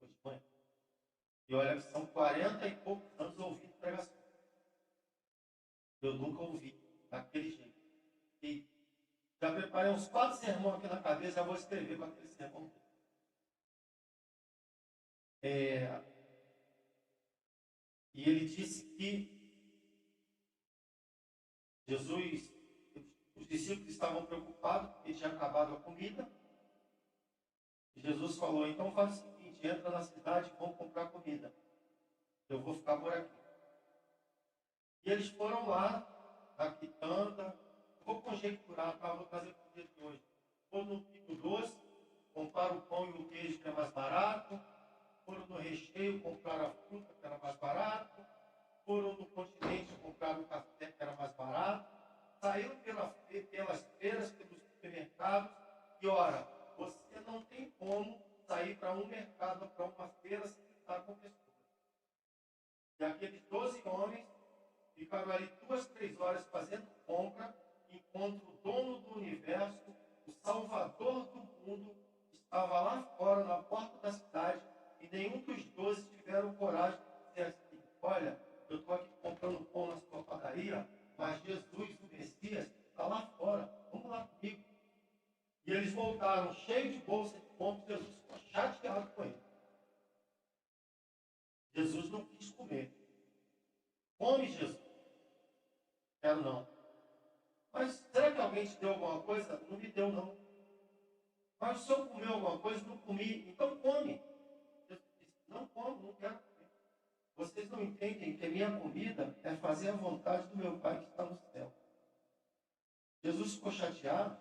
foi de manhã. E olha que são 40 e poucos anos ouvindo pregação. Eu nunca ouvi daquele jeito. E já preparei uns 4 sermões aqui na cabeça, já vou escrever com aquele sermão. E ele disse que Jesus, os discípulos estavam preocupados, porque tinha acabado a comida. E Jesus falou, então faz o seguinte, entra na cidade e vão comprar comida. Eu vou ficar por aqui. E eles foram lá, na quitanda, vou conjecturar, tá? Vou trazer para o dia de hoje. Foram no Pico Doce, compraram o pão e o queijo, que é mais barato. Foram no Recheio, compraram a fruta, que era mais barato. Foram no Continente, compraram o café, que era mais barato. Saíram pelas feiras, pelos supermercados. E, ora, você não tem como sair para um mercado, para uma feira, sem estar com pessoas. E aqueles 12 homens ficaram ali 2, 3 horas fazendo compra, enquanto o dono do universo, o salvador do mundo, estava lá fora, na porta da cidade, e nenhum dos 12 tiveram coragem de dizer assim, olha, eu estou aqui comprando pão na sua padaria, mas Jesus, o Messias, está lá fora, vamos lá comigo. E eles voltaram cheios de bolsa de pão, e Jesus ficou chateado com ele. Jesus não quis comer. Come, Jesus. Quero não. Mas será que alguém te deu alguma coisa? Não me deu, não. Mas se eu comer alguma coisa, não comi. Então come. Jesus disse, não como, não quero comer. Vocês não entendem que a minha comida é fazer a vontade do meu Pai que está no céu. Jesus ficou chateado,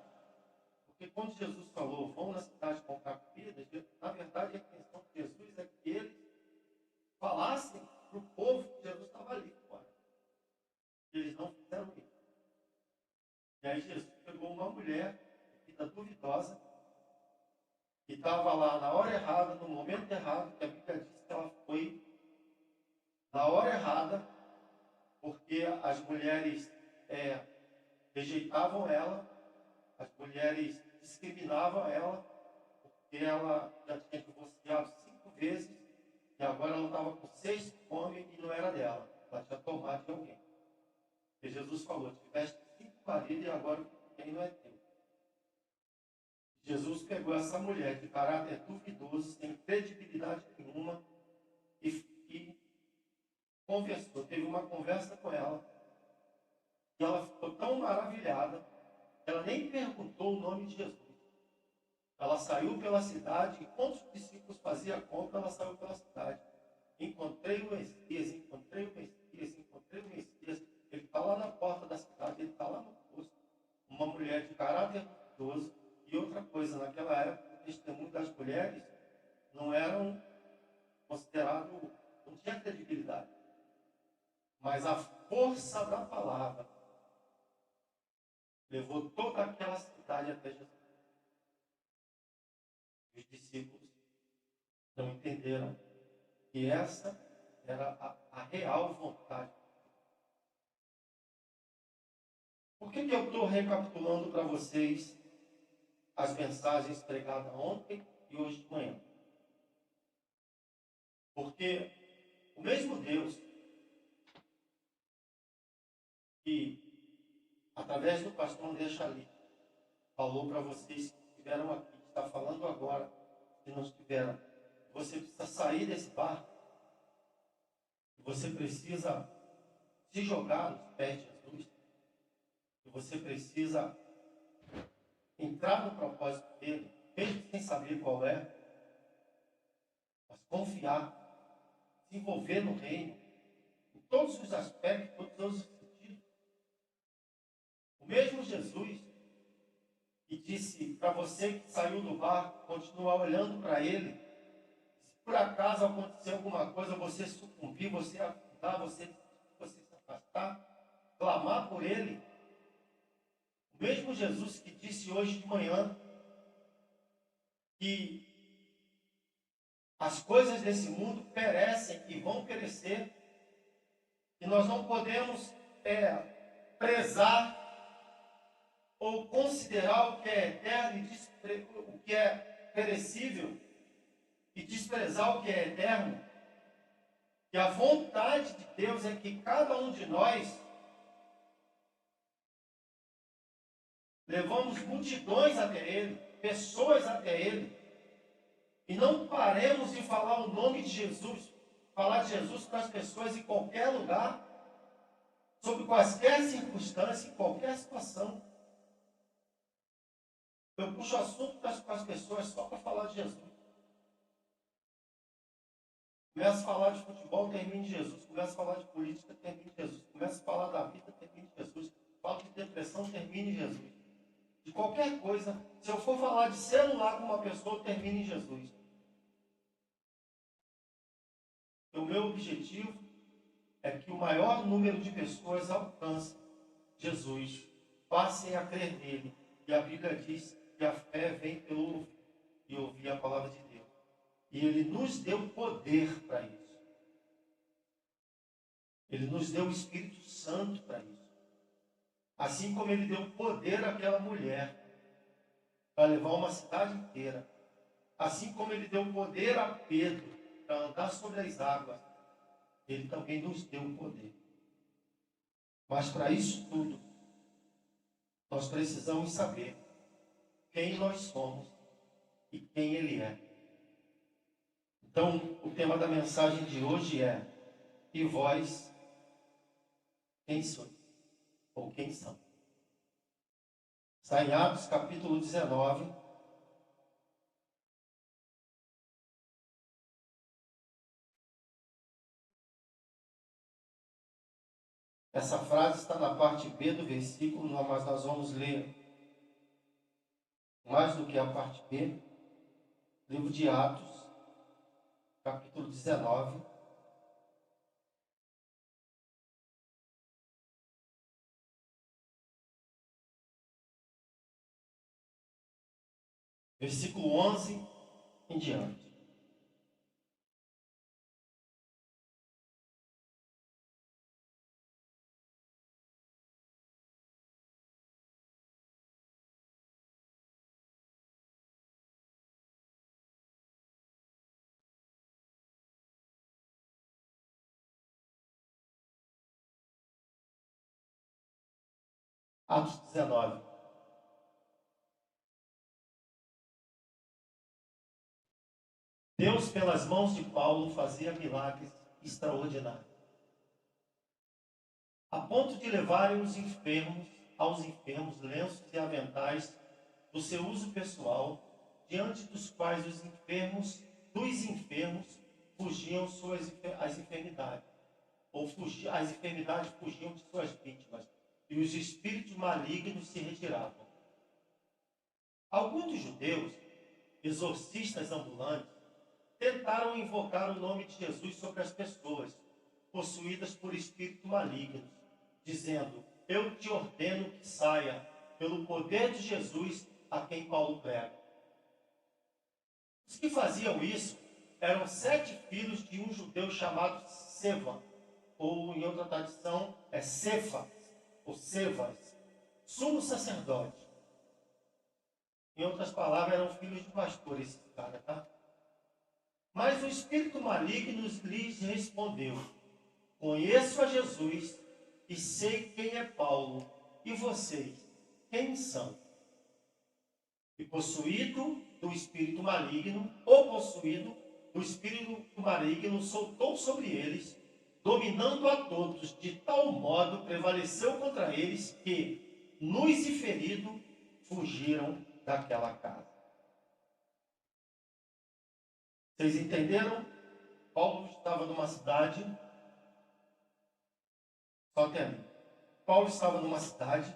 porque quando Jesus falou, vão na cidade comprar comida, na verdade a intenção de Jesus é que eles falassem para o povo que Jesus estava ali fora. Eles não fizeram isso. E aí Jesus pegou uma mulher, vida duvidosa, que estava lá na hora errada, no momento errado, que a Bíblia diz que ela foi na hora errada, porque as mulheres rejeitavam ela, as mulheres discriminavam ela, porque ela já tinha divorciado 5 vezes, e agora ela estava com 6 homens e não era dela, ela tinha tomado de alguém. E Jesus falou, tiveste 5 maridos e agora o que tem não é teu. Jesus pegou essa mulher de caráter duvidoso, sem credibilidade nenhuma, e conversou, teve uma conversa com ela, e ela ficou tão maravilhada, que ela nem perguntou o nome de Jesus. Ela saiu pela cidade, enquanto os discípulos faziam a compra, ela saiu pela cidade. Encontrei o Messias, encontrei o Messias, encontrei o Messias. Ele está lá na porta da cidade, ele está lá no posto. Uma mulher de caráter duvidoso. E outra coisa, naquela época, o testemunho das mulheres não eram considerado, não tinha credibilidade. Mas a força da palavra levou toda aquela cidade até Jesus. Os discípulos não entenderam que essa era a real vontade. Por que eu estou recapitulando para vocês as mensagens pregadas ontem e hoje de manhã? Porque o mesmo Deus que, através do pastor André Chalit, falou para vocês que estiveram aqui, que está falando agora, que não estiveram, você precisa sair desse barco, você precisa se jogar nos pés de Jesus, e você precisa entrar no propósito dele, mesmo sem saber qual é, mas confiar, se envolver no reino, em todos os aspectos, todos os sentidos. O mesmo Jesus que disse para você que saiu do barco, continuar olhando para ele, se por acaso acontecer alguma coisa, você sucumbir, você afundar, você se afastar, clamar por ele. O mesmo Jesus que disse hoje de manhã que as coisas desse mundo perecem e vão perecer, e nós não podemos prezar ou considerar o que é eterno e o que é perecível, e desprezar o que é eterno, que a vontade de Deus é que cada um de nós levamos multidões até Ele, pessoas até Ele, e não paremos de falar o nome de Jesus, falar de Jesus para as pessoas em qualquer lugar, sobre quaisquer circunstâncias, em qualquer situação. Eu puxo assunto com as pessoas só para falar de Jesus. Começo a falar de futebol, termino em Jesus. Começo a falar de política, termino em Jesus. Começo a falar da vida, termino em Jesus. Falo de depressão, termino em Jesus. De qualquer coisa, se eu for falar de celular com uma pessoa, eu termino em Jesus. O meu objetivo é que o maior número de pessoas alcance Jesus, passem a crer nele. E a Bíblia diz que a fé vem pelo ouvir e ouvir a palavra de Deus. E ele nos deu poder para isso. Ele nos deu o Espírito Santo para isso. Assim como ele deu poder àquela mulher para levar uma cidade inteira. Assim como ele deu poder a Pedro para andar sobre as águas, ele também nos deu o poder. Mas para isso tudo, nós precisamos saber quem nós somos e quem ele é. Então, o tema da mensagem de hoje é: e vós, quem sois? Ou quem são? Está em Atos capítulo 19. Essa frase está na parte B do versículo, mas nós vamos ler mais do que a parte B. Livro de Atos, capítulo 19. Versículo 11 em diante. Atos 19. Deus, pelas mãos de Paulo, fazia milagres extraordinários, a ponto de levarem aos enfermos lenços e aventais do seu uso pessoal, diante dos quais dos enfermos fugiam as enfermidades, as enfermidades fugiam de suas vítimas, e os espíritos malignos se retiravam. Alguns dos judeus, exorcistas ambulantes, tentaram invocar o nome de Jesus sobre as pessoas possuídas por espíritos malignos, dizendo: eu te ordeno que saia pelo poder de Jesus a quem Paulo prega. Os que faziam isso eram 7 filhos de um judeu chamado Seva, ou em outra tradição é Cefas, ou Sevas, sumo sacerdote. Em outras palavras, eram filhos de pastores esses caras, tá? Mas o espírito maligno lhes respondeu: conheço a Jesus e sei quem é Paulo, e vocês, quem são? E possuído do espírito maligno soltou sobre eles, dominando a todos, de tal modo prevaleceu contra eles que, nus e feridos, fugiram daquela casa. Vocês entenderam? Paulo estava numa cidade, só até ali. Paulo estava numa cidade,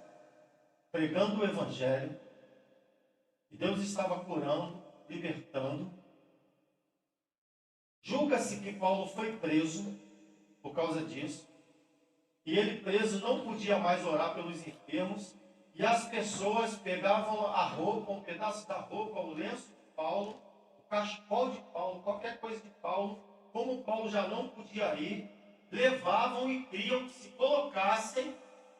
pregando o evangelho, e Deus estava curando, libertando. Julga-se que Paulo foi preso por causa disso, e ele preso não podia mais orar pelos enfermos, e as pessoas pegavam a roupa, um pedaço da roupa, o lenço de Paulo, o cachecol de Paulo, qualquer coisa de Paulo, como Paulo já não podia ir, levavam e criam que se colocassem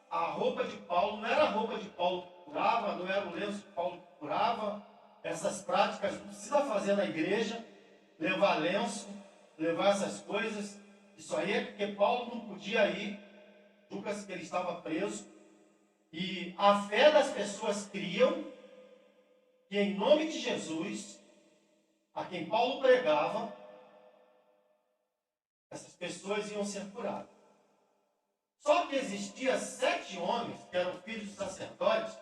a roupa de Paulo. Não era a roupa de Paulo que curava, não era o lenço de Paulo que curava. Essas práticas não precisa fazer na igreja, levar lenço, levar essas coisas. Isso aí é porque Paulo não podia ir, julga-se que ele estava preso. E a fé das pessoas criam que em nome de Jesus, a quem Paulo pregava, essas pessoas iam ser curadas. Só que existia 7 homens, que eram filhos de sacerdotes,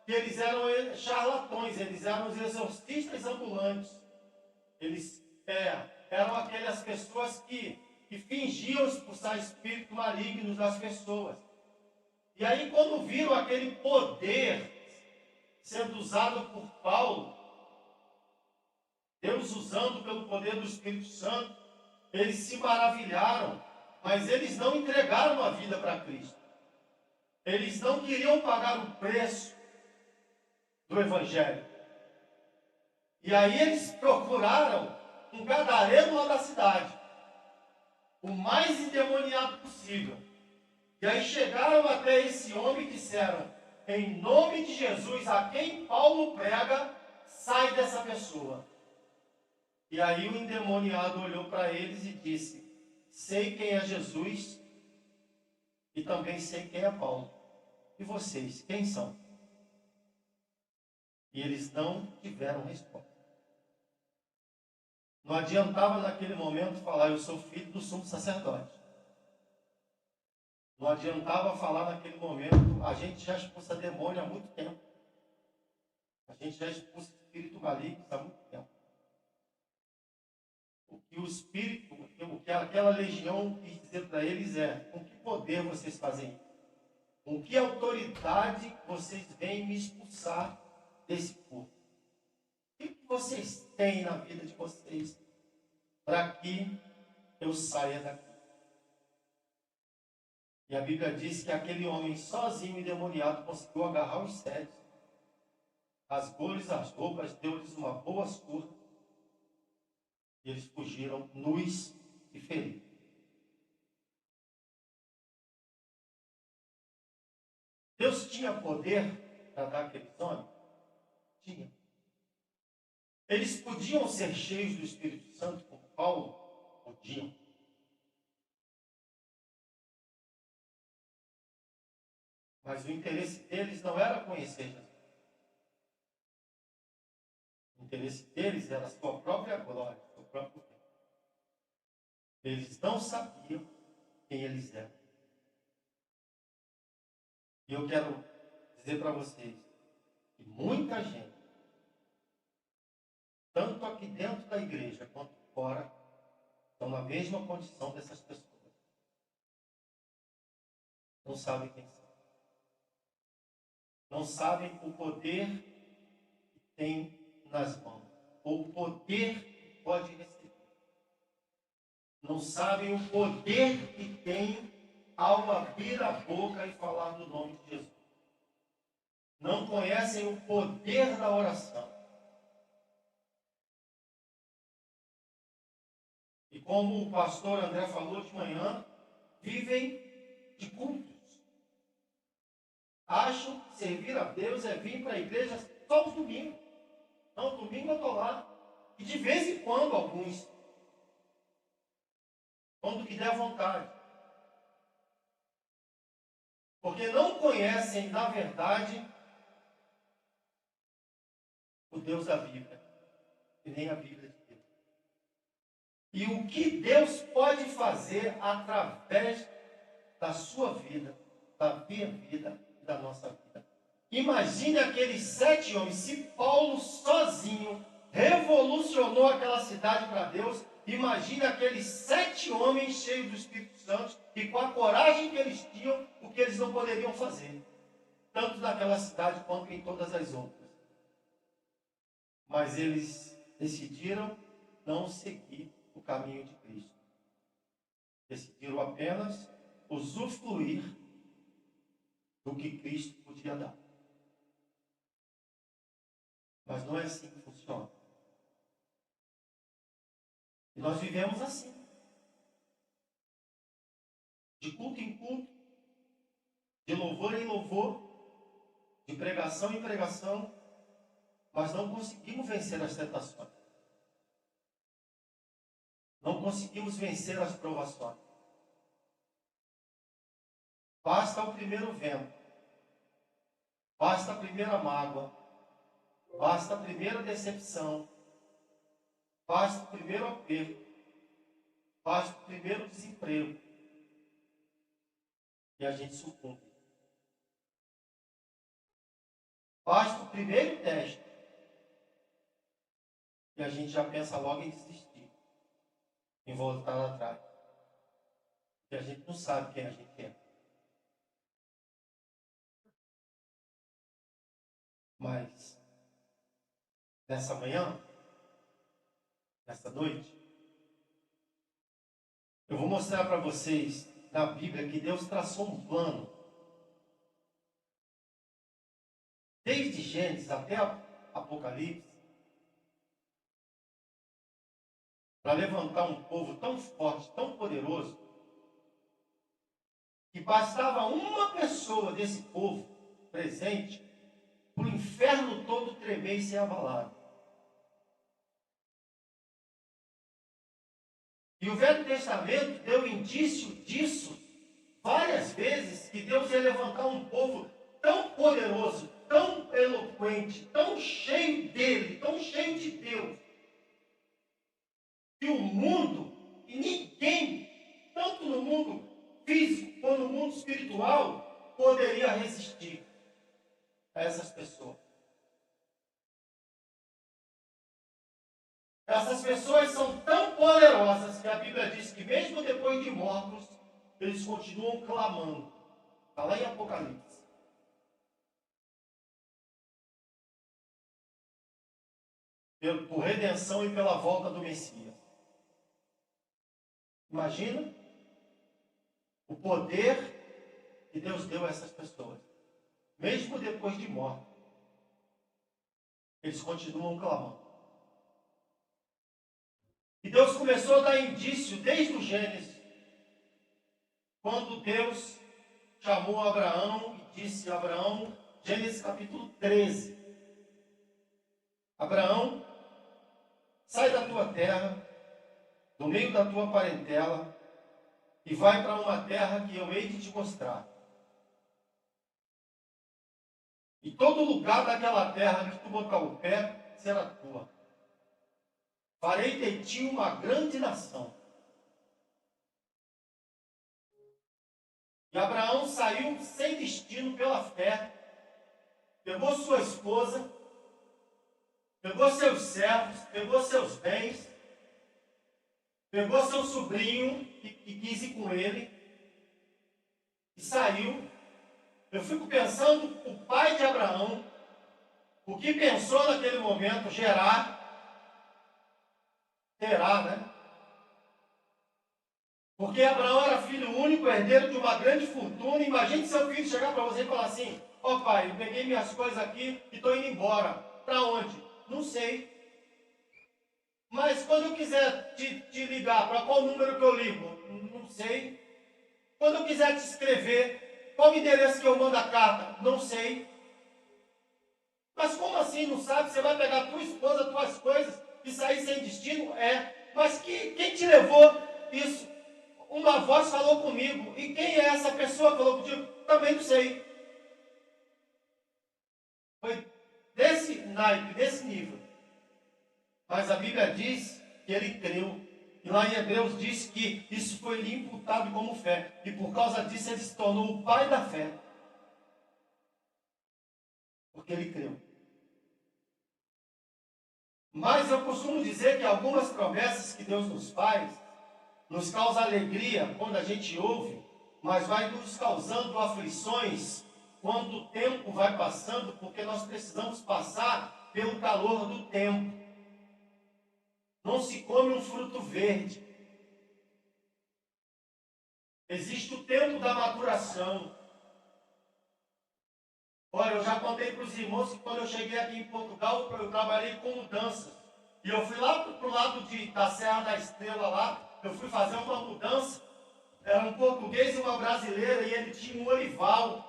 que eles eram charlatões, eles eram os exorcistas ambulantes. Eles eram aquelas pessoas que fingiam expulsar espíritos malignos das pessoas. E aí, quando viram aquele poder sendo usado por Paulo, Deus usando pelo poder do Espírito Santo, eles se maravilharam, mas eles não entregaram a vida para Cristo. Eles não queriam pagar o preço do Evangelho. E aí eles procuraram um gadareno lá da cidade, o mais endemoniado possível. E aí chegaram até esse homem e disseram: em nome de Jesus, a quem Paulo prega, sai dessa pessoa. E aí o endemoniado olhou para eles e disse: sei quem é Jesus e também sei quem é Paulo. E vocês, quem são? E eles não tiveram resposta. Não adiantava naquele momento falar: eu sou filho do sumo sacerdote. Não adiantava falar naquele momento: a gente já expulsa demônio há muito tempo. A gente já expulsa espírito maligno há muito tempo. O que o espírito, o que aquela legião quis dizer para eles é: com que poder vocês fazem isso? Com que autoridade vocês vêm me expulsar desse corpo? O que vocês têm na vida de vocês para que eu saia daqui? E a Bíblia diz que aquele homem sozinho e endemoniado conseguiu agarrar os 7, rasgou-lhes as roupas, deu-lhes uma boa surra, e eles fugiram nus e feridos. Deus tinha poder para dar aqueles homens? Tinha. Eles podiam ser cheios do Espírito Santo como Paulo? Podiam. Mas o interesse deles não era conhecer Jesus. O interesse deles era a sua própria glória, o seu próprio bem. Eles não sabiam quem eles eram. E eu quero dizer para vocês que muita gente, tanto aqui dentro da igreja quanto fora, estão na mesma condição dessas pessoas. Não sabem quem são. Não sabem o poder que tem nas mãos, ou o poder que pode receber. Não sabem o poder que tem ao abrir a boca e falar do nome de Jesus. Não conhecem o poder da oração. E como o pastor André falou de manhã, vivem de cultos. Acham que servir a Deus é vir para a igreja só no domingo. Não, domingo eu estou lá. E de vez em quando alguns, quando que der vontade. Porque não conhecem, na verdade, o Deus da Bíblia. E nem a Bíblia de Deus. E o que Deus pode fazer através da sua vida, da minha vida e da nossa vida. Imagine aqueles 7 homens. Se Paulo sozinho revolucionou aquela cidade para Deus, imagine aqueles 7 homens cheios do Espírito Santo e com a coragem que eles tinham, o que eles não poderiam fazer, tanto naquela cidade quanto em todas as outras. Mas eles decidiram não seguir o caminho de Cristo. Decidiram apenas usufruir do que Cristo podia dar. Mas não é assim que funciona. E nós vivemos assim. De culto em culto, de louvor em louvor, de pregação em pregação, mas não conseguimos vencer as tentações. Não conseguimos vencer as provações. Basta o primeiro vento, basta a primeira mágoa, basta a primeira decepção, basta o primeiro aperto, basta o primeiro desemprego, e a gente sucumbe. Basta o primeiro teste, e a gente já pensa logo em desistir, em voltar atrás. Porque a gente não sabe quem a gente é. Mas, nessa manhã, nessa noite, eu vou mostrar para vocês na Bíblia que Deus traçou um plano. Desde Gênesis até Apocalipse, para levantar um povo tão forte, tão poderoso, que bastava uma pessoa desse povo presente para o inferno todo tremer e ser abalado. E o Velho Testamento deu indício disso várias vezes, que Deus ia levantar um povo tão poderoso, tão eloquente, tão cheio dele, tão cheio de Deus, que o mundo, e ninguém, tanto no mundo físico quanto no mundo espiritual, poderia resistir a essas pessoas. Essas pessoas são tão poderosas que a Bíblia diz que mesmo depois de mortos, eles continuam clamando. Está lá em Apocalipse. Por redenção e pela volta do Messias. Imagina o poder que Deus deu a essas pessoas. Mesmo depois de morte, eles continuam clamando. E Deus começou a dar indício desde o Gênesis, quando Deus chamou Abraão e disse a Abraão, Gênesis capítulo 13, Abraão, sai da tua terra, do meio da tua parentela, e vai para uma terra que eu hei de te mostrar. E todo lugar daquela terra que tu botar o pé será tua. Farei de ti uma grande nação. E Abraão saiu sem destino pela fé, pegou sua esposa, pegou seus servos, pegou seus bens, pegou seu sobrinho que quis ir com ele, e saiu. Eu fico pensando, o pai de Abraão, o que pensou naquele momento, Terá, né? Porque Abraão era filho único, herdeiro de uma grande fortuna. Imagine seu filho chegar para você e falar assim, ó pai, eu peguei minhas coisas aqui e estou indo embora. Para onde? Não sei. Mas quando eu quiser te ligar, para qual número que eu ligo? Não sei. Quando eu quiser te escrever, qual o endereço que eu mando a carta? Não sei. Mas como assim não sabe? Você vai pegar tua esposa, tuas coisas e sair sem destino? É. Mas quem te levou isso? Uma voz falou comigo. E quem é essa pessoa que falou contigo? Também não sei. Foi desse naipe, desse nível. Mas a Bíblia diz que ele creu. E lá em Hebreus diz que isso foi lhe imputado como fé. E por causa disso ele se tornou o pai da fé. Porque ele creu. Mas eu costumo dizer que algumas promessas que Deus nos faz, nos causa alegria quando a gente ouve, mas vai nos causando aflições quando o tempo vai passando, porque nós precisamos passar pelo calor do tempo. Não se come um fruto verde. Existe o tempo da maturação. Olha, eu já contei para os irmãos que quando eu cheguei aqui em Portugal, eu trabalhei com mudanças. E eu fui lá para o lado da Serra da Estrela lá, eu fui fazer uma mudança. Era um português e uma brasileira, e ele tinha um olival.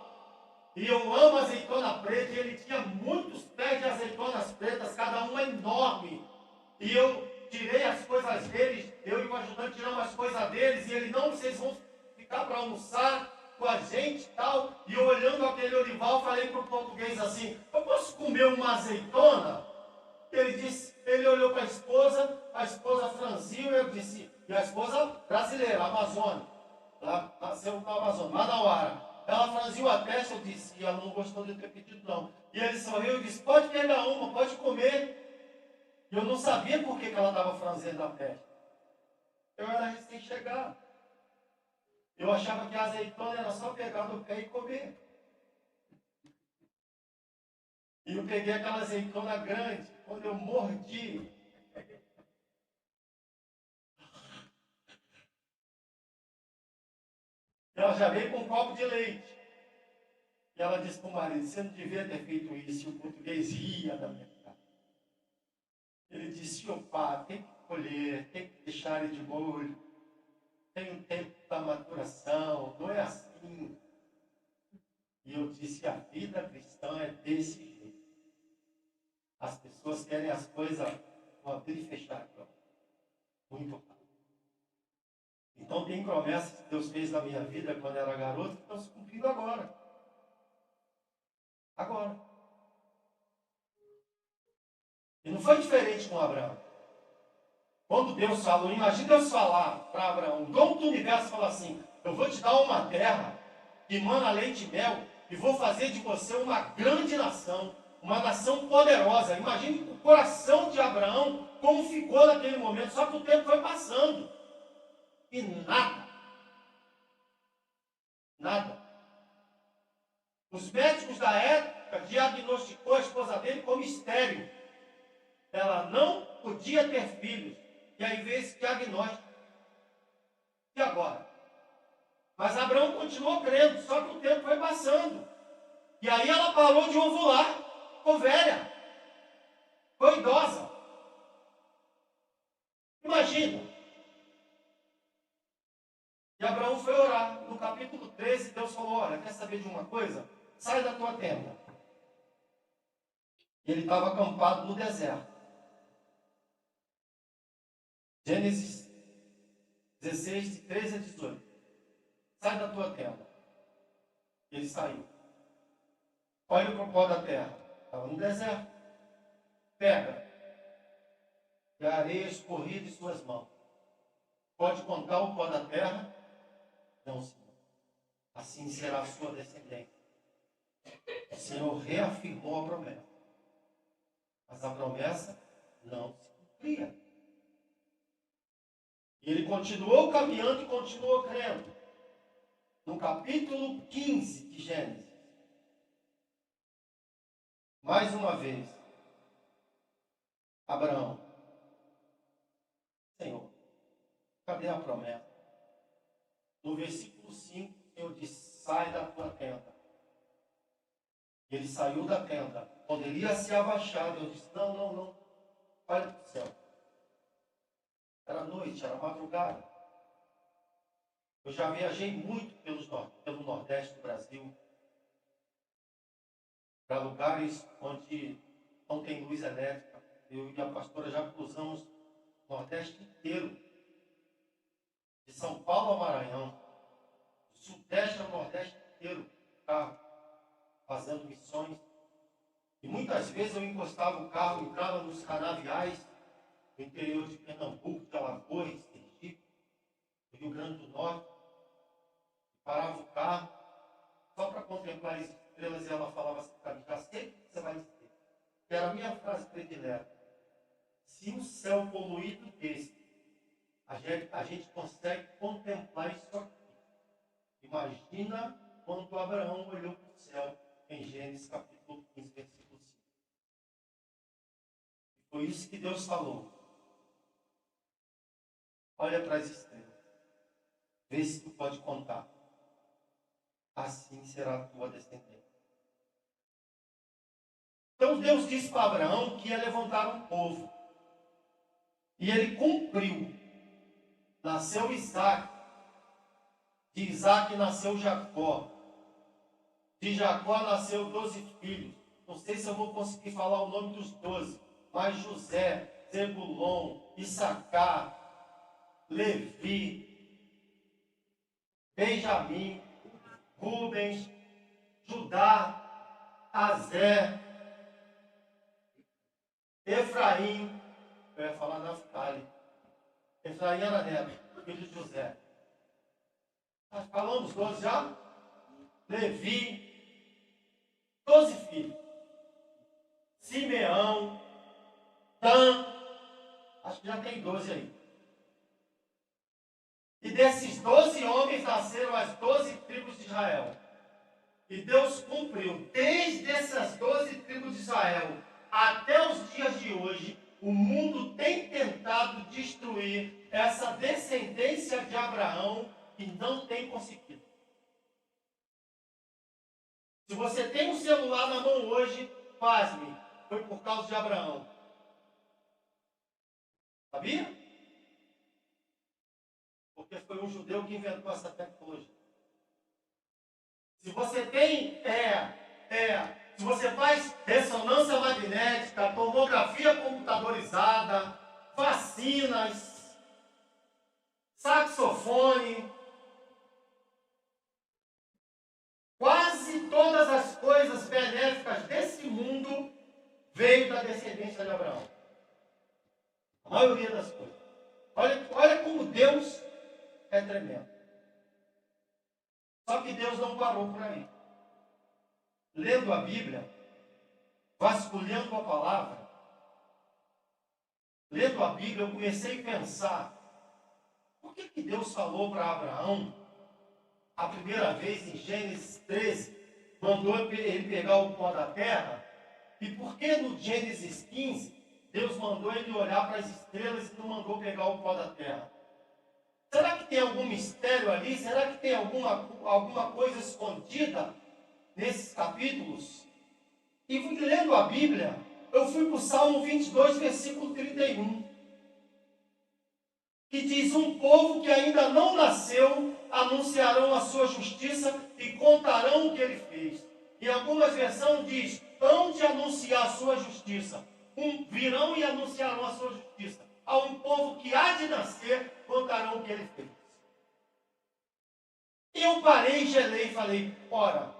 E eu amo azeitona preta, e ele tinha muitos pés de azeitonas pretas, cada uma enorme. E eu tirei as coisas coisas deles, eu e o ajudante tiramos as coisas deles, e ele, não, vocês vão ficar para almoçar com a gente e tal. E eu olhando aquele olival, falei para o português assim, eu posso comer uma azeitona? Ele olhou para a esposa franziu, eu disse, e a esposa brasileira, amazônica, lá nasceu no Amazonas, Manauara. Ela franziu a testa, eu disse, e ela não gostou de eu ter pedido não. E ele sorriu e disse, pode pegar uma, pode comer. E eu não sabia por que ela estava franzindo a testa. Eu era recém-chegado. Eu achava que a azeitona era só pegar no pé e comer. E eu peguei aquela azeitona grande, quando eu mordi. Ela já veio com um copo de leite. E ela disse para o marido, você não devia ter feito isso. E o português ria da minha cara. Ele disse, opa, tem que colher, tem que deixar ele de molho. Tem um tempo da maturação, não é assim. E eu disse, a vida cristã é desse jeito. As pessoas querem as coisas no abrir e fechar. Muito rápido. Então tem promessas que Deus fez na minha vida quando eu era garoto que estão se cumprindo agora. Agora. E não foi diferente com Abraão. Quando Deus falou, imagina Deus falar para Abraão, o dono do universo fala assim, eu vou te dar uma terra que emana leite e mel e vou fazer de você uma grande nação, uma nação poderosa. Imagine o coração de Abraão, como ficou naquele momento, só que o tempo foi passando. E nada. Nada. Os médicos da época diagnosticou a esposa dele como estéril. Ela não podia ter filhos. E aí veio esse diagnóstico. E agora? Mas Abraão continuou crendo, só que o tempo foi passando. E aí ela parou de ovular. Ficou velha. Ficou idosa. Imagina. E Abraão foi orar. No capítulo 13, Deus falou, olha, quer saber de uma coisa? Sai da tua tenda. E ele estava acampado no deserto. Gênesis 16, de 13 a 18. Sai da tua tenda. Ele saiu. Olha para o pó da terra. Estava no deserto. Pega. E a areia escorrida em suas mãos. Pode contar o pó da terra? Não, Senhor. Assim será a sua descendência. O Senhor reafirmou a promessa. Mas a promessa não se cumpria. E ele continuou caminhando e continuou crendo. No capítulo 15 de Gênesis, mais uma vez, Abraão, Senhor, cadê a promessa? No versículo 5, o Senhor disse, sai da tua tenda. Ele saiu da tenda. Quando ele ia se abaixar, Deus disse, não, olha para o céu. Era noite, era madrugada. Eu já viajei muito pelo Nordeste do Brasil, para lugares onde não tem luz elétrica. Eu e a pastora já cruzamos o Nordeste inteiro, de São Paulo ao Maranhão, do Sudeste ao Nordeste inteiro, carro, fazendo missões. E muitas vezes eu encostava o carro, entrava nos canaviais do interior de Pernambuco, de Alagoas, Sergipe, do Rio Grande do Norte, parava o carro só para contemplar as estrelas, e ela falava assim para mim, já sei o que você vai dizer. Que era a minha frase predileta. Se um céu poluído desse, a gente consegue contemplar isso aqui. Imagina quando Abraão olhou para o céu em Gênesis capítulo 15, versículo 5. Foi isso que Deus falou. Olha para as estrelas. Vê se tu pode contar. Assim será a tua descendência. Então Deus disse para Abraão que ia levantar um povo. E ele cumpriu. Nasceu Isaac. De Isaac nasceu Jacó. De Jacó nasceu 12 filhos. Não sei se eu vou conseguir falar o nome dos 12. Mas José, Zebulon, Issacar, Levi, Benjamim, Rubens, Judá, Azer, Efraim, eu ia falar Naftali. Efraim era neto, filho de José. Nós falamos 12 já? Levi, 12 filhos. Simeão, Dan, acho que já tem 12 aí. E desses 12 homens nasceram as 12 tribos de Israel. E Deus cumpriu, desde essas 12 tribos de Israel até os dias de hoje, o mundo tem tentado destruir essa descendência de Abraão e não tem conseguido. Se você tem um celular na mão hoje, pasme, foi por causa de Abraão. Sabia? Porque foi um judeu que inventou essa tecnologia. Se você tem, se você faz ressonância magnética, tomografia computadorizada, vacinas, saxofone, quase todas as coisas benéficas desse mundo veio da descendência de Abraão. A maioria das coisas. Olha como Deus é tremendo. Só que Deus não parou por aí. Lendo a Bíblia, vasculhando a palavra, lendo a Bíblia, eu comecei a pensar, por que Deus falou para Abraão, a primeira vez em Gênesis 13, mandou ele pegar o pó da terra, e por que no Gênesis 15, Deus mandou ele olhar para as estrelas e não mandou pegar o pó da terra? Será que tem algum mistério ali? Será que tem alguma coisa escondida nesses capítulos? E lendo a Bíblia, eu fui para o Salmo 22, versículo 31, que diz: um povo que ainda não nasceu anunciarão a sua justiça e contarão o que ele fez. Em algumas versões diz: hão de anunciar a sua justiça. Virão e anunciarão a sua justiça. A um povo que há de nascer, contarão o que ele fez. E eu parei, gelei e falei: ora,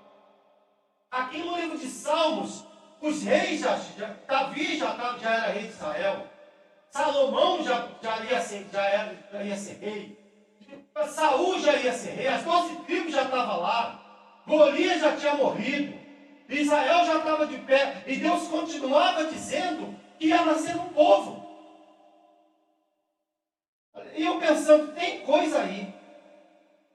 aqui no livro de Salmos, os reis, Davi já era rei de Israel, Salomão já ia ser rei, Saul já ia ser rei, as 12 tribos já estavam lá, Golias já tinha morrido, Israel já estava de pé, e Deus continuava dizendo que ia nascer um povo. E eu pensando, tem coisa aí.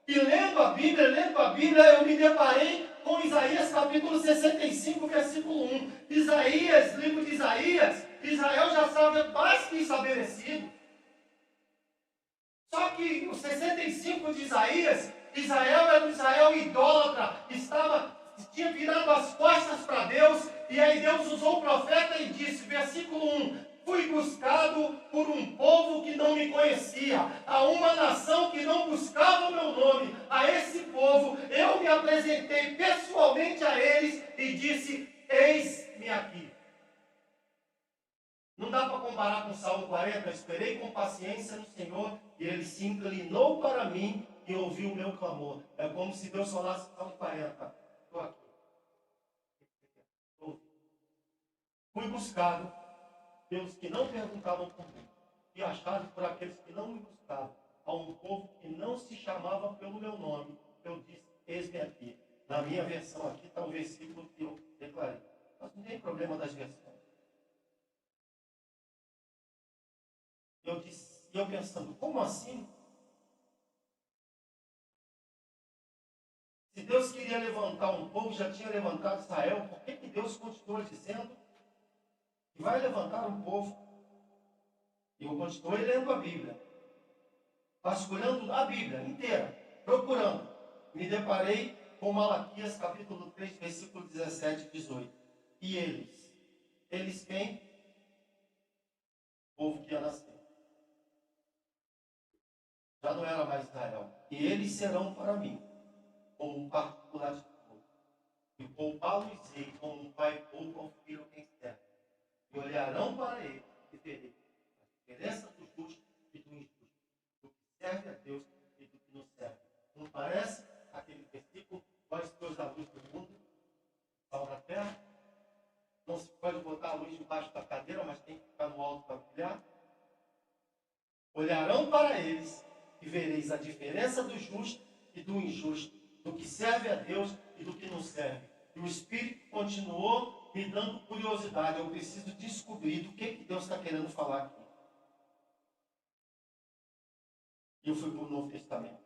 E lendo a Bíblia, eu me deparei com Isaías capítulo 65, versículo 1. Isaías, livro de Isaías, Israel já estava mais que estabelecido. Só que o 65 de Isaías, Israel era um Israel idólatra, tinha virado as costas para Deus, e aí Deus usou o profeta e disse, versículo 1, fui buscado por um povo que não me conhecia, a uma nação que não buscava o meu nome. A esse povo eu me apresentei pessoalmente a eles e disse, eis-me aqui. Não dá para comparar com o Salmo 40, eu esperei com paciência no Senhor e ele se inclinou para mim e ouviu o meu clamor. É como se Deus falasse no Salmo 40, estou aqui. Fui buscado pelos que não perguntavam por mim, e achado por aqueles que não me buscavam, a um povo que não se chamava pelo meu nome. Eu disse, eis-me aqui. Na minha versão aqui está o versículo que eu declarei. Mas não tem problema das versões. Eu pensando, como assim? Se Deus queria levantar um povo, já tinha levantado Israel, por que Deus continua dizendo que vai levantar um povo? E eu continuei lendo a Bíblia, vasculhando a Bíblia inteira, procurando. Me deparei com Malaquias capítulo 3, versículo 17 e 18. E eles quem? O povo que ia nascer. Já não era mais Israel. E eles serão para mim como um particular de povo. E poupá-los-ei como um pai poupa ao filho quem serve. E olharão para ele e terei. diferença do justo e do injusto, do que serve a Deus e do que não serve. Não parece aquele versículo, vós sois a luz do mundo, sal da terra? Não se pode botar a luz debaixo da cadeira, mas tem que ficar no alto para brilhar? Olharão para eles e vereis a diferença do justo e do injusto, do que serve a Deus e do que não serve. E o Espírito continuou me dando curiosidade. Eu preciso descobrir do que Deus está querendo falar aqui. E eu fui para o Novo Testamento.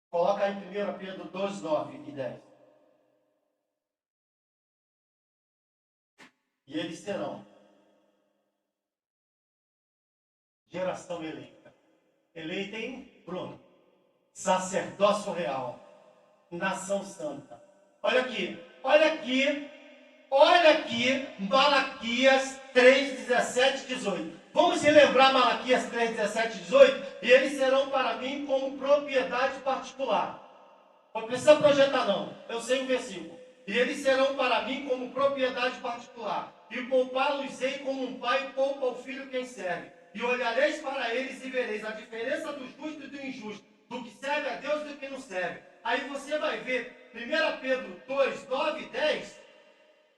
Coloca aí 1 Pedro 2, 9 e 10. E eles serão geração eleita. Eleita em Bruno. Sacerdócio real. Nação santa. Olha aqui. Olha aqui. Olha aqui. Malaquias 3, 17, 18. Vamos relembrar Malaquias 3, 17, 18? E eles serão para mim como propriedade particular. Não precisa projetar não. Eu sei o versículo. E eles serão para mim como propriedade particular. E poupá-los-ei como um pai poupa ao filho quem serve. E olhareis para eles e vereis a diferença do justo e do injusto, do que serve a Deus e do que não serve. Aí você vai ver 1 Pedro 2, 9 e 10.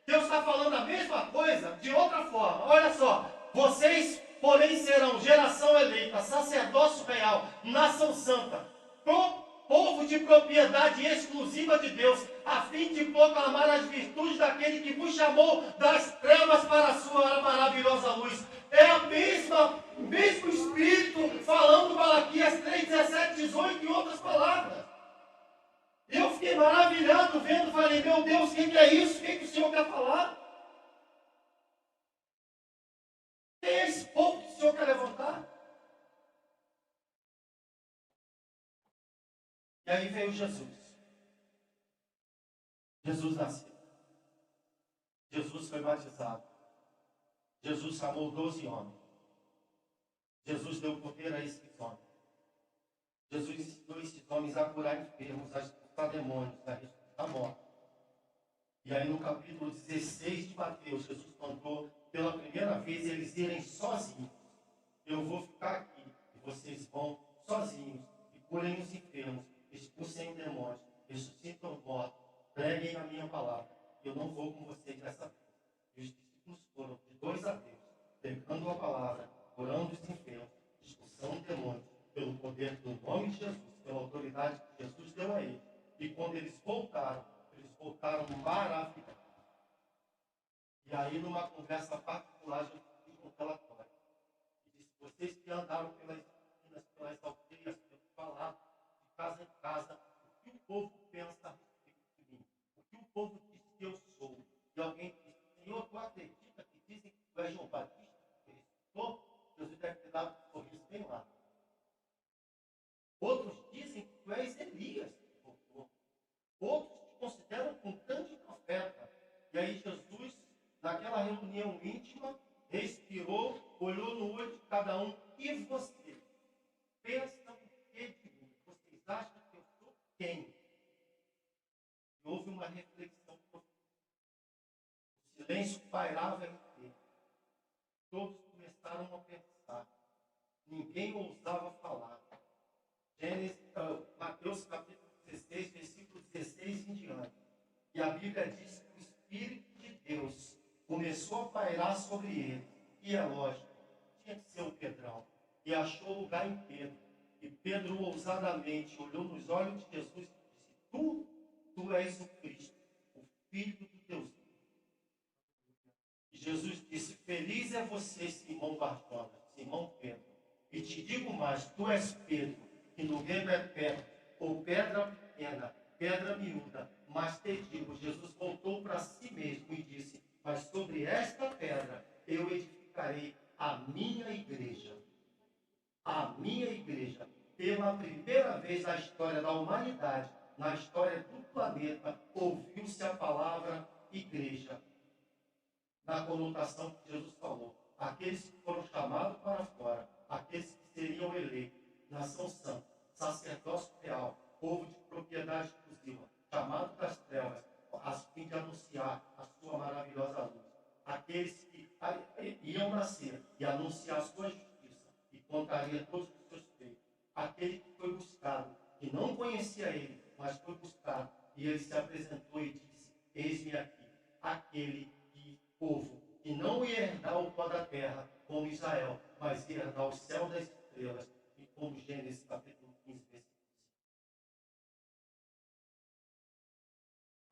Deus está falando a mesma coisa de outra forma. Olha só. Vocês, porém, serão geração eleita, sacerdócio real, nação santa, povo de propriedade exclusiva de Deus, a fim de proclamar as virtudes daquele que vos chamou das trevas para a sua maravilhosa luz. É a mesmo Espírito falando Malaquias 3, 17, 18 e outras palavras. Eu fiquei maravilhado vendo, falei, meu Deus, o que é isso? O que o Senhor quer falar? Quem é esse povo que o Senhor quer levantar? E aí veio Jesus. Jesus nasceu. Jesus foi batizado. Jesus chamou 12 homens. Jesus deu poder a esses homens. Jesus ensinou esses homens a curar enfermos, a expulsar demônios, a ressuscitar mortos. E aí no capítulo 16 de Mateus, Jesus mandou pela primeira vez eles irem sozinhos. Eu vou ficar aqui e vocês vão sozinhos e curem os enfermos, expulsem demônios, ressuscitam os mortos, preguem a minha palavra. Eu não vou com vocês dessa vez. E os discípulos foram de 2 a 10, pregando a palavra, curando os enfermos, expulsando demônios, pelo poder do nome de Jesus, pela autoridade que Jesus deu a eles. E quando eles voltaram maravilhados. E aí, numa conversa particular, Jesus fiz um relatório. E disse: vocês que andaram pelas esquinas, pelas aldeias, pelo falado, de casa em casa, o que o povo pensa a respeito de mim? O que o povo diz que eu sou? E alguém disse: Senhor, tu acredita que dizem que tu és João Batista, que ressuscitou? Jesus deve ter dado um sorriso bem lá. Outros dizem que tu és Elias, que voltou. Outros te consideram um grande profeta. E aí Jesus, naquela reunião íntima, respirou, olhou no olho de cada um. E vocês pensam o que de mim? Vocês acham que eu sou quem? E houve uma reflexão profunda. O silêncio pairava inteiro. Todos começaram a pensar. Ninguém ousava falar. Mateus capítulo 16, versículo 16 em diante. E a Bíblia diz que o Espírito de Deus começou a pairar sobre ele. E é lógico, tinha que ser o Pedrão. E achou lugar em Pedro. E Pedro ousadamente olhou nos olhos de Jesus e disse: Tu és o Cristo, o Filho do Deus vivo. E Jesus disse: feliz é você, Simão Barjonas, Simão Pedro. E te digo mais, tu és Pedro, que no grego é pedra, ou pedra pequena, pedra miúda. Mas te digo, Jesus voltou para si mesmo e disse: mas sobre esta pedra eu edificarei a minha igreja. A minha igreja. Pela primeira vez na história da humanidade, na história do planeta, ouviu-se a palavra igreja. Na conotação que Jesus falou. Aqueles que foram chamados para fora, aqueles que seriam eleitos, nação santa, sacerdócio real, povo de propriedade exclusiva, chamado das trevas, a fim de anunciar a sua maravilhosa luz. Aqueles que, e anunciar a sua justiça, e contaria todos os seus feitos. Aquele que foi buscado, que não conhecia ele, mas foi buscado, e ele se apresentou e disse: eis-me aqui, aquele povo que não ia herdar o pó da terra, como Israel, mas ia herdar o céu das estrelas, e como Gênesis capítulo 15, versículo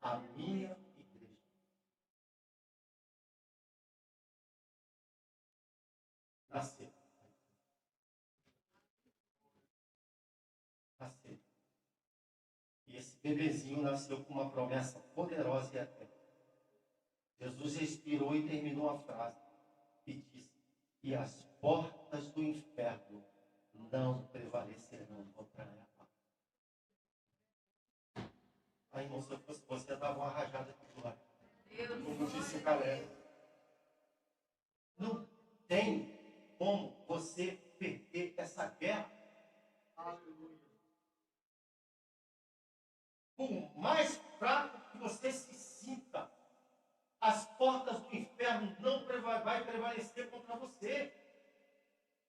5. A minha igreja. Nasceu. Nasceu. E esse bebezinho nasceu com uma promessa poderosa e eterna. Jesus respirou e terminou a frase e disse: e as portas do inferno não prevalecerão contra ela. Aí, irmão, se eu fosse você, dava uma rajada de glória. Como disse o Caleb. Não tem como você perder essa guerra. Aleluia. Por mais fraco que você se sinta, as portas do inferno não vai prevalecer contra você.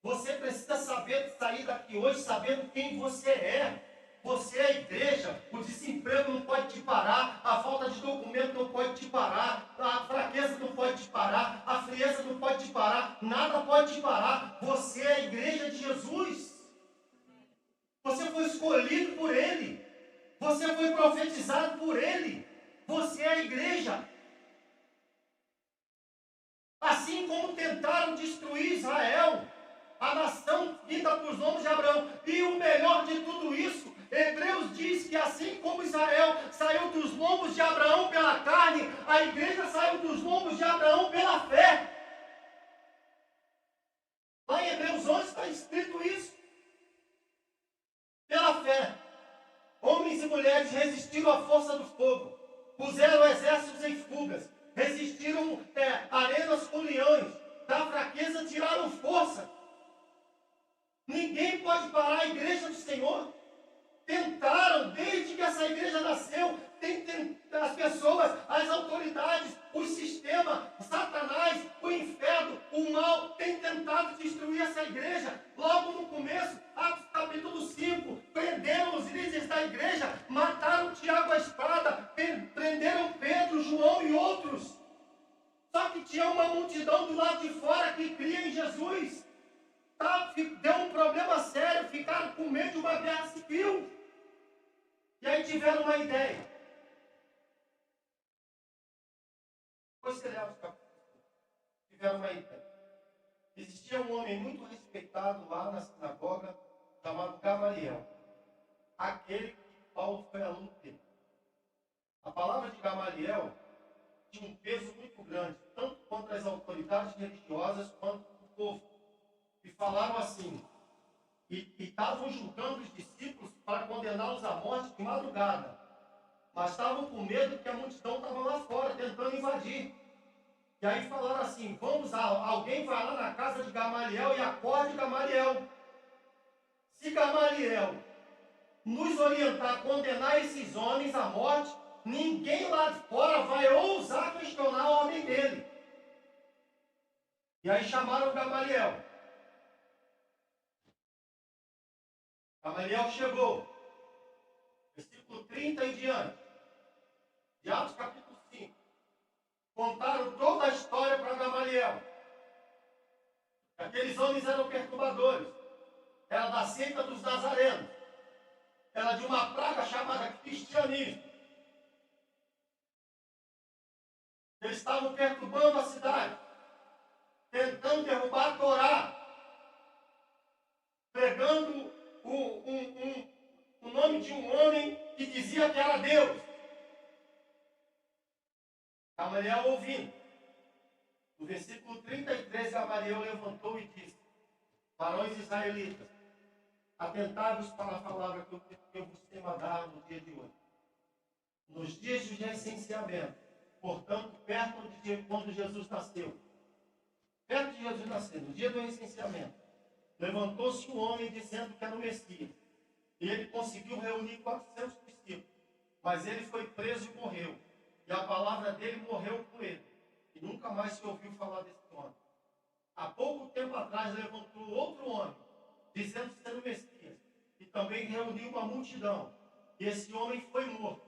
Você precisa saber sair daqui hoje sabendo quem você é. Você é a igreja. O desemprego não pode te parar, a falta de documento não pode te parar, a fraqueza não pode te parar, a frieza não pode te parar, nada pode te parar. Você é a igreja de Jesus. Você foi escolhido por Ele. Você foi profetizado por Ele. Você é a igreja. Assim como tentaram destruir Israel, a nação vinda por nomes de Abraão. E o melhor de tudo isso, Hebreus diz que assim como Israel saiu dos lombos de Abraão pela carne, a igreja saiu dos lombos de Abraão pela fé. Lá em Hebreus 11 está escrito isso. Pela fé, homens e mulheres resistiram à força do fogo, puseram exércitos em fugas, resistiram arenas com leões, da fraqueza tiraram força. Ninguém pode parar a igreja do Senhor. Tentaram, desde que essa igreja nasceu, as pessoas, as autoridades, o sistema, Satanás, o inferno, o mal, tem tentado destruir essa igreja. Logo no começo, Atos capítulo 5, prenderam os líderes da igreja, mataram Tiago à espada, prenderam Pedro, João e outros. Só que tinha uma multidão do lado de fora que cria em Jesus. Deu um problema sério, ficaram com medo de uma guerra civil. E aí tiveram uma ideia. Depois você leva os capítulos. Tiveram uma ideia. Existia um homem muito respeitado lá na sinagoga, chamado Gamaliel. Aquele que Paulo foi aluno dele. A palavra de Gamaliel tinha um peso muito grande, tanto contra as autoridades religiosas quanto o povo. E falaram assim, e estavam julgando os discípulos para condená-los à morte de madrugada. Mas estavam com medo que a multidão estava lá fora, tentando invadir. E aí falaram assim, alguém vai lá na casa de Gamaliel e acorde Gamaliel. Se Gamaliel nos orientar a condenar esses homens à morte, ninguém lá de fora vai ousar questionar a ordem dele. E aí chamaram Gamaliel. Gamaliel chegou, versículo 30 em diante, de Atos capítulo 5. Contaram toda a história para Gamaliel. Aqueles homens eram perturbadores, era da seita dos nazarenos, era de uma praga chamada cristianismo. Eles estavam perturbando a cidade, tentando derrubar a Torá, pregando o nome de um homem que dizia que era Deus. Gamaliel ouvindo. No versículo 33, Gamaliel levantou e disse: varões israelitas, atentai-vos para a palavra que eu vos tenho a dar no dia de hoje. Nos dias de recenseamento, portanto, perto de quando Jesus nasceu, perto de Jesus nascer, no dia do recenseamento, levantou-se um homem dizendo que era o Messias. E ele conseguiu reunir 400 discípulos. Mas ele foi preso e morreu. E a palavra dele morreu com ele. E nunca mais se ouviu falar desse homem. Há pouco tempo atrás levantou outro homem, dizendo ser o Messias, e também reuniu uma multidão. E esse homem foi morto.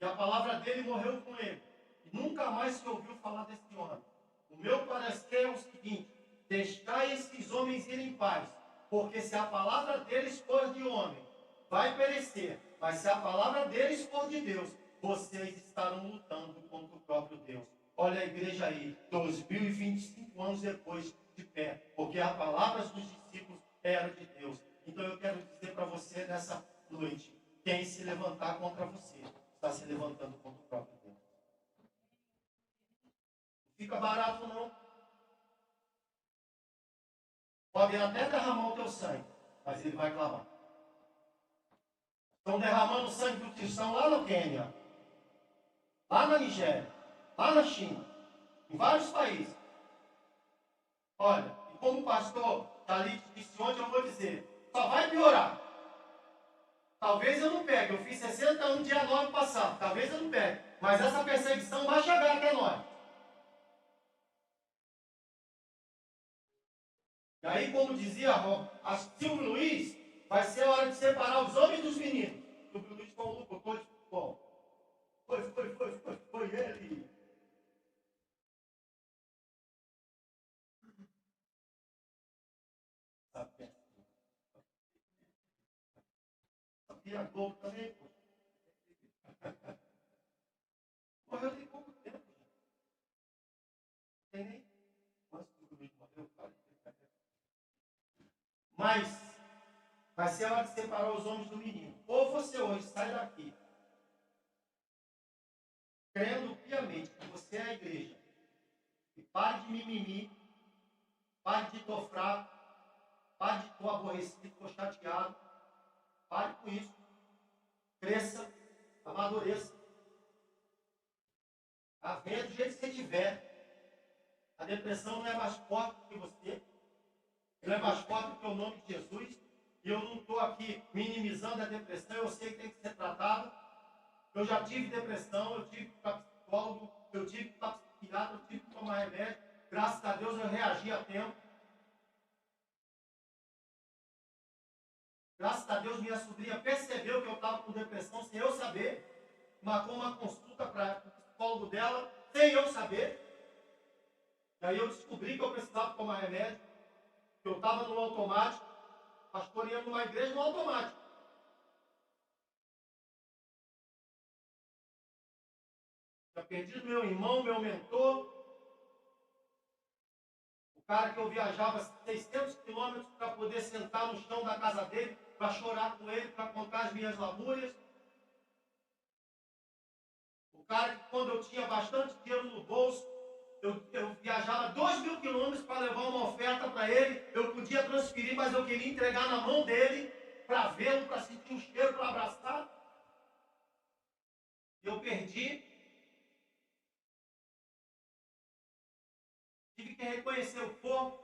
E a palavra dele morreu com ele. E nunca mais se ouviu falar desse homem. O meu parecer é o seguinte: deixai esses homens irem em paz, porque se a palavra deles for de homem, vai perecer. Mas se a palavra deles for de Deus, vocês estarão lutando contra o próprio Deus. Olha a igreja aí, 2025 anos depois, de pé, porque a palavra dos discípulos era de Deus. Então eu quero dizer para você nessa noite: quem se levantar contra você, está se levantando contra o próprio Deus. Não fica barato não. Pode até derramar o teu sangue, mas ele vai clamar. Estão derramando o sangue do cristão lá no Quênia, lá na Nigéria, lá na China, em vários países. Olha, e como o pastor Thalita disse ontem, eu vou dizer, só vai piorar. Talvez eu não pegue, eu fiz 60 anos dia 9 passado, talvez eu não pegue, mas essa perseguição vai chegar até nós. E aí, como dizia a Silvio Luiz, vai ser a hora de separar os homens dos meninos. O Silvio Luiz foi um locutor de futebol. Foi ele. Sabia a Globo também, pô. Morreu tem pouco tempo. Tem nem. Quanto o Silvio Luiz morreu? Mas vai ser a hora de separar os homens do menino. Ou você hoje sai daqui crendo piamente que você é a igreja, e pare de mimimi, pare de estar fraco, pare de estar aborrecido, estar chateado, pare com isso, cresça, amadureça, venha do jeito que você tiver. A depressão não é mais forte do que você, não é mais forte do que o nome de Jesus. E eu não estou aqui minimizando a depressão, eu sei que tem que ser tratado. Eu já tive depressão, eu tive que ir para psicólogo, eu tive que ir para psiquiatra, eu tive que tomar remédio. Graças a Deus eu reagi a tempo. Graças a Deus minha sobrinha percebeu que eu estava com depressão sem eu saber. Marcou uma consulta para o psicólogo dela sem eu saber. E aí eu descobri que eu precisava tomar remédio, que eu estava no automático, pastoreando numa igreja no automático. Já perdi meu irmão, meu mentor, o cara que eu viajava 600 quilômetros para poder sentar no chão da casa dele, para chorar com ele, para contar as minhas lamúrias. O cara que quando eu tinha bastante dinheiro no bolso, eu viajava 2.000 quilômetros para levar uma oferta para ele, eu podia transferir, mas eu queria entregar na mão dele, para vê-lo, para sentir um cheiro, para abraçar. Eu perdi. Tive que reconhecer o corpo.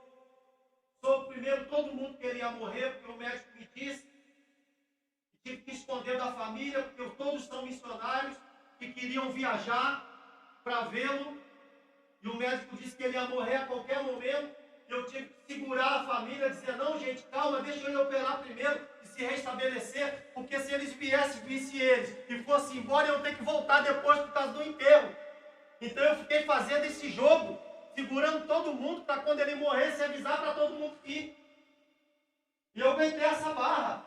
Sou o primeiro, todo mundo queria morrer, porque o médico me disse. Tive que esconder da família, porque todos são missionários que queriam viajar para vê-lo. E o médico disse que ele ia morrer a qualquer momento. Eu tive que segurar a família, dizer, não gente, calma, deixa ele operar primeiro e se restabelecer, porque se eles visse eles e fossem embora, eu ia ter que voltar depois por causa do enterro. Então eu fiquei fazendo esse jogo, segurando todo mundo para quando ele morresse avisar para todo mundo ir. E eu aguentei essa barra.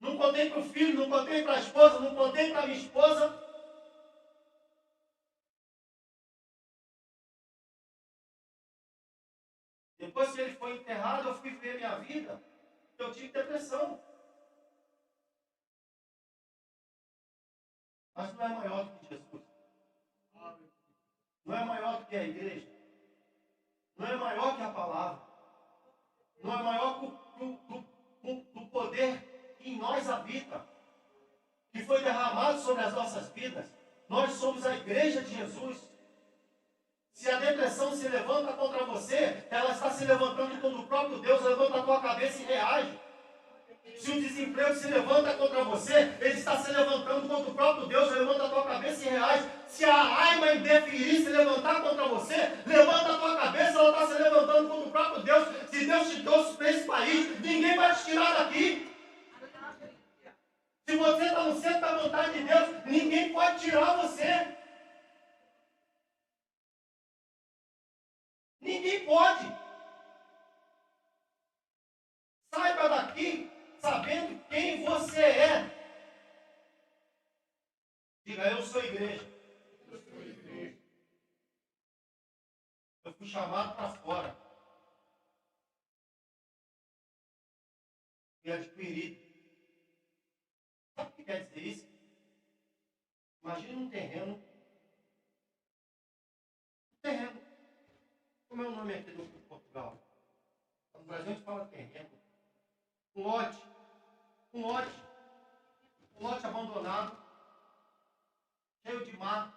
Não contei para o filho, não contei para a esposa, não contei para a minha esposa. Depois que ele foi enterrado, eu fui ver minha vida, eu tive depressão. Mas não é maior do que Jesus. Não é maior do que a igreja. Não é maior que a palavra. Não é maior que o poder que em nós habita, que foi derramado sobre as nossas vidas. Nós somos a igreja de Jesus. Se a depressão se levanta contra você, ela está se levantando contra o próprio Deus. Levanta a tua cabeça e reage. Se o desemprego se levanta contra você, ele está se levantando contra o próprio Deus. Levanta a tua cabeça e reage. Se a raiva indeferir se levantar contra você, levanta a tua cabeça Deus para esse país. Ninguém vai te tirar daqui. Se você está no centro da vontade de Deus, ninguém pode tirar você. Ninguém pode. Saiba daqui, sabendo quem você é. Diga, eu sou igreja. Eu fui chamado para fora. E adquirido. Sabe o que quer dizer isso? Imagine um terreno. Um terreno. Como é o nome aqui do Portugal? No Brasil a gente fala terreno. Um lote. Um lote. Um lote abandonado. Cheio de mato,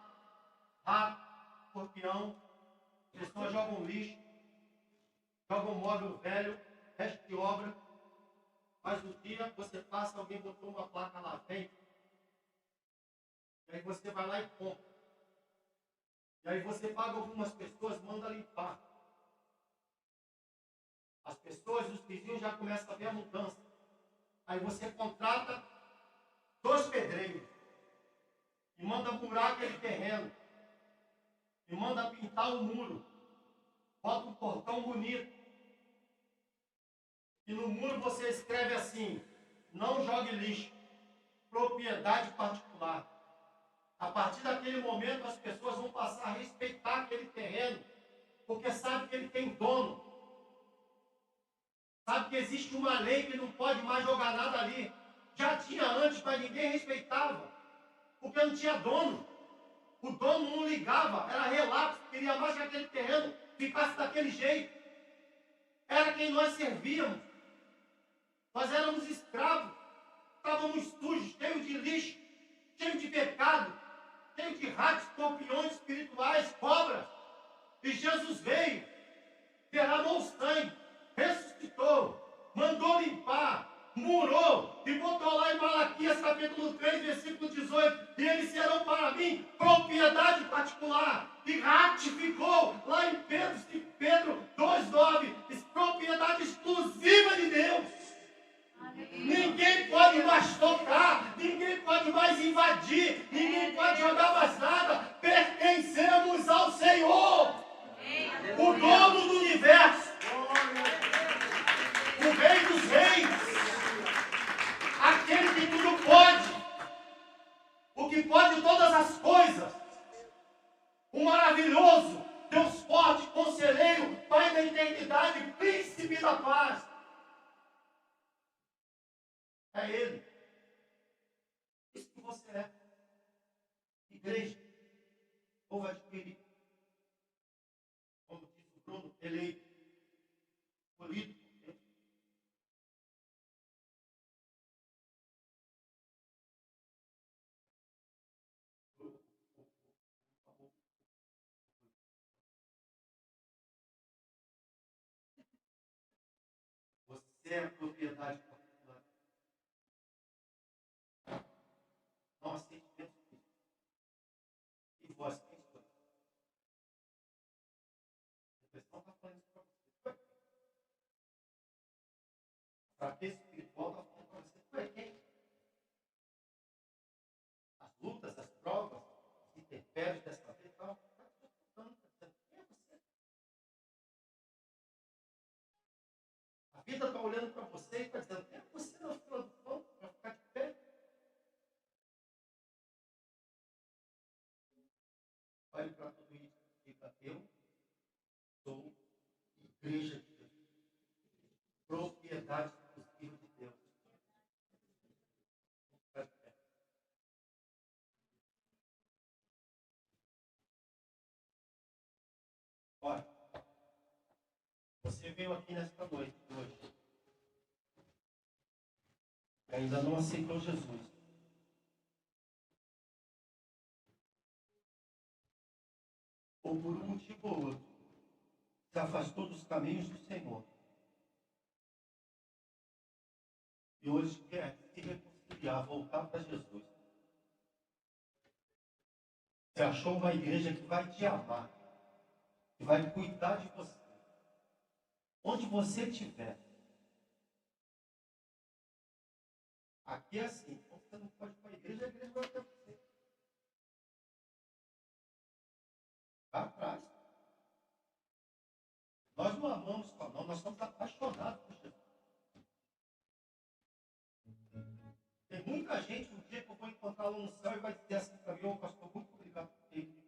rato, escorpião. Pessoas jogam lixo. Jogam móvel velho. Resto de obra. Mas no dia você passa, alguém botou uma placa lá, vem. E aí você vai lá e compra. E aí você paga algumas pessoas, manda limpar. As pessoas, os vizinhos já começam a ver a mudança. Aí você contrata 2 pedreiros. E manda murar aquele terreno. E manda pintar o muro. Bota um portão bonito. E no muro você escreve assim: não jogue lixo. Propriedade particular. A partir daquele momento as pessoas vão passar a respeitar aquele terreno. Porque sabe que ele tem dono. Sabe que existe uma lei que não pode mais jogar nada ali. Já tinha antes, mas ninguém respeitava. Porque não tinha dono. O dono não ligava, era relapso, queria mais que aquele terreno ficasse daquele jeito. Era quem nós servíamos. Nós éramos escravos. Estávamos sujos, cheios de lixo, cheios de pecado, cheios de ratos, escorpiões espirituais, cobras. E Jesus veio, derramou o sangue, ressuscitou, mandou limpar, murou e botou lá em Malaquias capítulo 3, versículo 18: e eles serão para mim propriedade particular. E ratificou lá em Pedro 2,9, propriedade exclusiva de Deus. Ninguém pode mais tocar, ninguém pode mais invadir, ninguém pode jogar mais nada. Pertencemos ao Senhor, o dono do universo, o Rei dos Reis, aquele que tudo pode, o que pode todas as coisas, o maravilhoso, Deus forte, conselheiro, Pai da eternidade, príncipe da paz. É Ele. Isso que você é. Igreja. Povo adquirido. Como disse o Bruno, eleito. Escolhido por Deus. Você é a propriedade particular. Não aceite menos isso. E vós, quem sois? A pessoa está falando isso para você. A fraqueza espiritual está falando para você. Tu é quem? As lutas, as provas, as intempéries dessa vida, está disputando, está dizendo: quem é você? A vida está olhando para você e está dizendo: quem é você na fila do pão para ficar de pé? Olhe para tudo isso e diga: eu sou igreja de Deus, propriedade exclusiva de Deus. Fica de pé. Olha, você veio aqui nesta noite hoje e ainda não aceitou Jesus. Ou por um motivo ou outro, se afastou dos caminhos do Senhor. E hoje quer se reconciliar, voltar para Jesus. Você achou uma igreja que vai te amar, que vai cuidar de você. Onde você estiver. Aqui é assim, você não pode ir para a igreja vai até você. Vai atrás. Nós não amamos só não, nós estamos apaixonados por Jesus. Tem muita gente, um dia que eu vou encontrá-lo no céu e vai dizer assim para mim, pastor, muito obrigado por ter ido.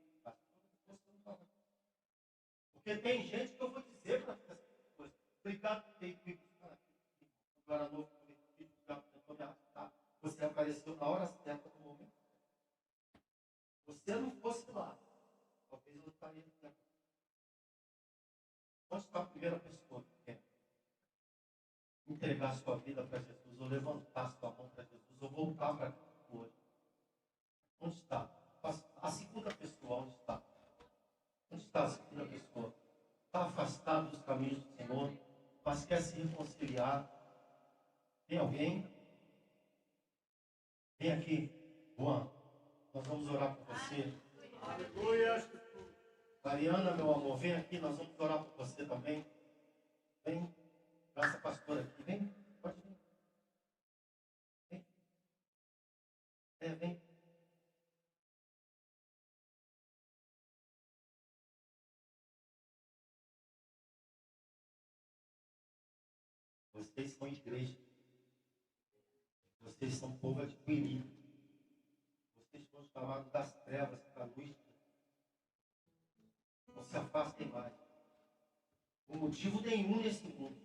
Porque tem gente que eu vou dizer para essas pessoas, obrigado por ter ido me buscar aqui. Agora novo, obrigado por ter me arrastado. Você apareceu na hora certa, no momento certo. Se você não fosse lá, talvez eu não estaria aqui agora. Onde está a primeira pessoa que quer entregar sua vida para Jesus, ou levantar sua mão para Jesus, ou voltar para Cristo hoje? Onde está? A segunda pessoa, onde está? Onde está a segunda pessoa? Está afastado dos caminhos do Senhor, mas quer se reconciliar. Tem alguém? Vem aqui, Juan. Nós vamos orar por você. Aleluia. Mariana, meu amor, vem aqui, nós vamos orar por você também. Vem, nossa pastora aqui, vem, pode vir. Vem. Vem. Vocês são igreja. Vocês são povo adquirido. Vocês foram chamados das trevas para a luz. Não se afastem mais. Por motivo nenhum nesse mundo.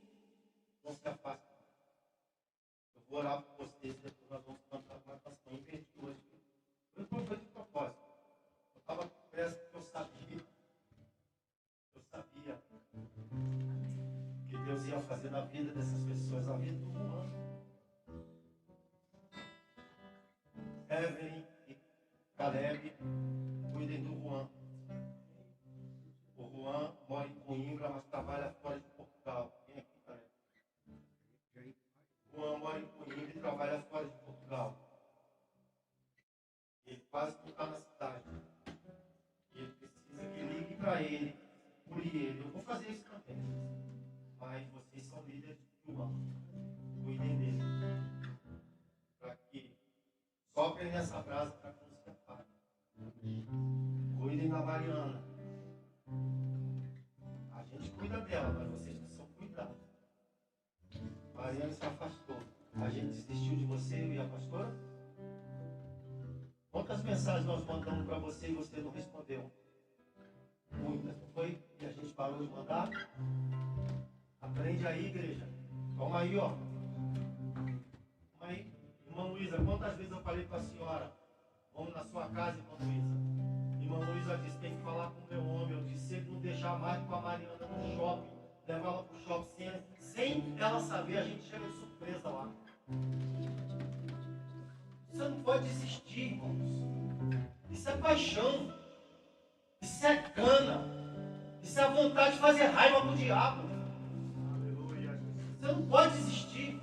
Não se afastem mais. Eu vou orar por vocês, depois nós vamos cantar uma canção. Inverti hoje. Eu não foi de propósito. Eu estava com pressa porque eu sabia. Que Deus ia fazer na vida dessas pessoas, na vida do Juan. Evelyn e Caleb, cuidem do Juan. O Juan mora em Coimbra, mas trabalha fora de Portugal. Vem aqui, Caleb. O Juan mora em Coimbra e trabalha fora de Portugal. Ele quase não está na cidade. E ele precisa que ligue para ele, cure ele. Eu vou fazer isso também. Mas vocês são líderes de Juan. Cuidem dele. Para que soprem nessa brasa para que não se apague. Cuidem da Mariana. A gente cuida dela, mas vocês não são cuidados. Mariana se afastou. A gente desistiu de você, eu e a pastora? Quantas mensagens nós mandamos para você e você não respondeu? Muitas, não foi? E a gente parou de mandar? Aprende aí, igreja. Calma aí, ó. Calma aí. Irmã Luísa, quantas vezes eu falei para a senhora? Vamos na sua casa, irmã Luísa. Irmã Luísa disse, tem que falar com o meu homem. Eu disse, se ele não deixar mais com a Mariana no shopping, levar ela para o shopping sem ela saber, a gente chega de surpresa lá. Você não pode desistir, irmãos. Isso é paixão. Isso é gana. Isso é a vontade de fazer raiva pro diabo. Aleluia. Você não pode desistir.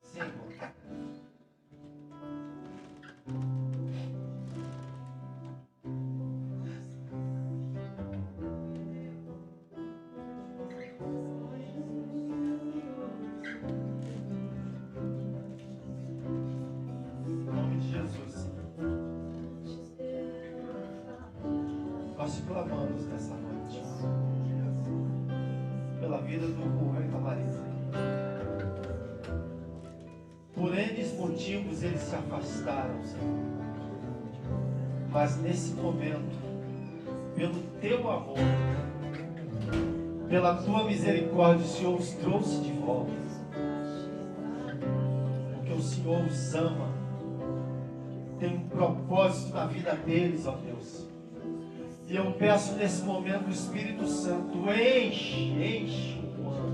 Senhor. Nós te clamamos nessa noite pela vida do Juan e da Marisa. Por N motivos eles se afastaram, Senhor. Mas nesse momento, pelo teu amor, pela tua misericórdia, o Senhor os trouxe de volta. Porque o Senhor os ama. Tem um propósito na vida deles, ó Deus. E eu peço nesse momento o Espírito Santo, enche o Juan.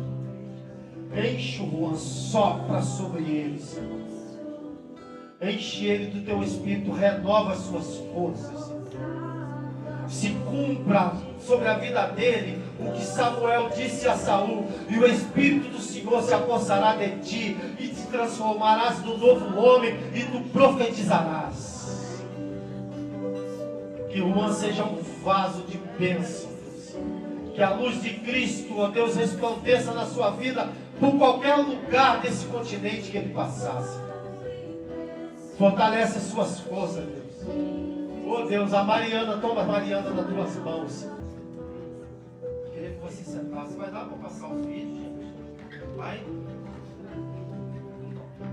Enche o Juan, sopra sobre ele, Senhor. Enche ele do teu Espírito, renova as suas forças, Senhor. Se cumpra sobre a vida dele o que Samuel disse a Saul, e o Espírito do Senhor se apossará de ti, e te transformarás no novo homem, e tu profetizarás. Que Juan seja um vaso de bênçãos, Que a luz de Cristo, ó Deus, resplandeça na sua vida por qualquer lugar desse continente que ele passasse. Fortalece as suas forças, Deus. Oh Deus, a Mariana, toma a Mariana nas tuas mãos. Eu queria que você sentasse. Vai dar para passar os vídeos, gente? Vai.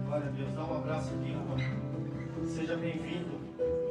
Glória a Deus, dá um abraço aqui, irmão. Seja bem-vindo.